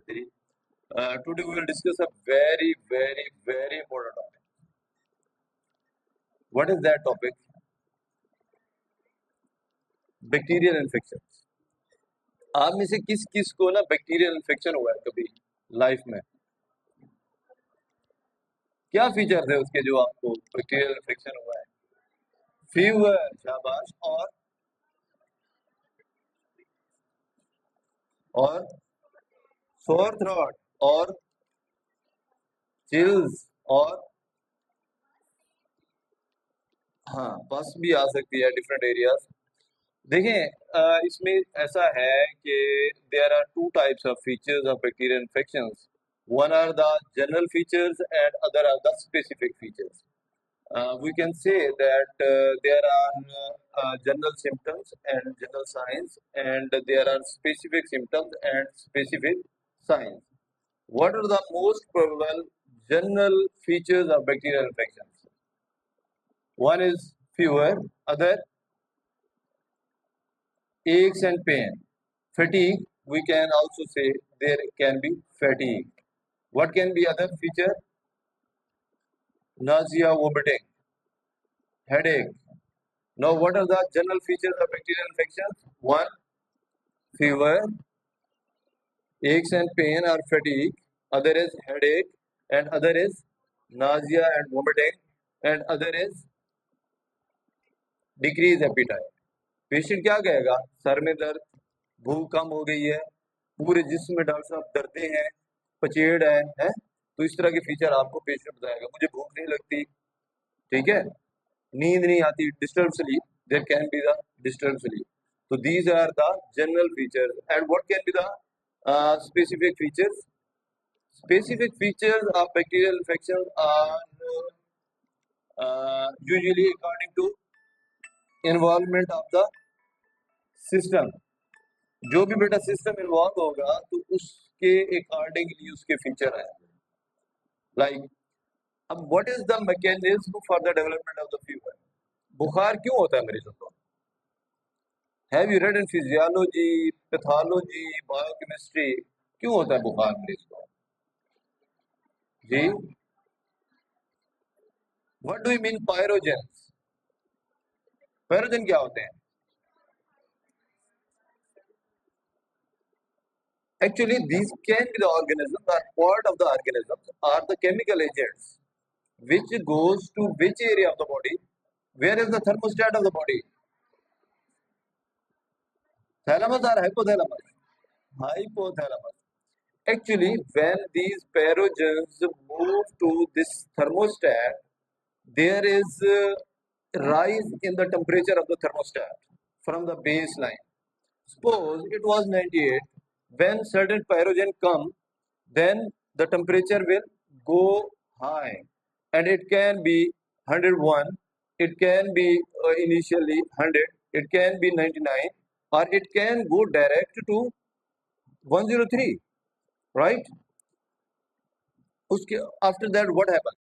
Today we will discuss a very, very, very important topic. What is that topic? Bacterial infection. आप में से किस किस को ना बैक्टीरियल इन्फेक्शन हुआ है कभी लाइफ में? क्या फीचर थे उसके जो आपको बैक्टीरियल इन्फेक्शन हुआ है? फीवर, शाबाश. और सोर थ्रोट और चिल्स और हाँ, बस भी आ सकती है डिफरेंट एरियाज. देखें, इसमें ऐसा है कि there are two types of features of bacterial infections. One are the general features and other are the specific features. We can say that there are general symptoms and general signs, and there are specific symptoms and specific signs. What are the most probable general features of bacterial infections? One is fever, other aches and pain. Fatigue, we can also say there can be fatigue. What can be other feature? Nausea, vomiting, headache. Now, what are the general features of bacterial infections? One, fever, aches and pain or fatigue. Other is headache, and other is nausea and vomiting, and other is decreased appetite. Patient क्या कहेगा? Sir में दर्द, भूख कम हो गई है, पूरे जिस्म में डॉक्टर साहब दर्दे हैं, पचेड़ है? तो इस तरह के फीचर आपको पेशेंट बताएगा. मुझे भूख नहीं लगती, ठीक है, नींद नहीं आती, disturb sleep. There can be the disturb sleep. So these are the general features. And what can be the specific features? Specific features of bacterial infection are usually according to involvement of the system. जो भी बेटा system involve होगा तो उसके accordingly उसके feature है. Like अब what is the mechanism for the development of the fever? बुखार क्यों होता है मरीजों को? Have you read in physiology, pathology, biochemistry? क्यों होता है बुखार मरीज को? जी, what do you mean pyrogens? Pyrogen क्या होते हैं? Actually, these can be the organisms or part of the organisms are the chemical agents which goes to which area of the body? Where is the thermostat of the body? Thalamus or hypothalamus? Hypothalamus. Actually, when these parogens move to this thermostat, there is a rise in the temperature of the thermostat from the baseline. Suppose it was 98. When certain pyrogen come, then the temperature will go high, and it can be 101, it can be initially 100, it can be 99, or it can go direct to 103, right? After that, what happens?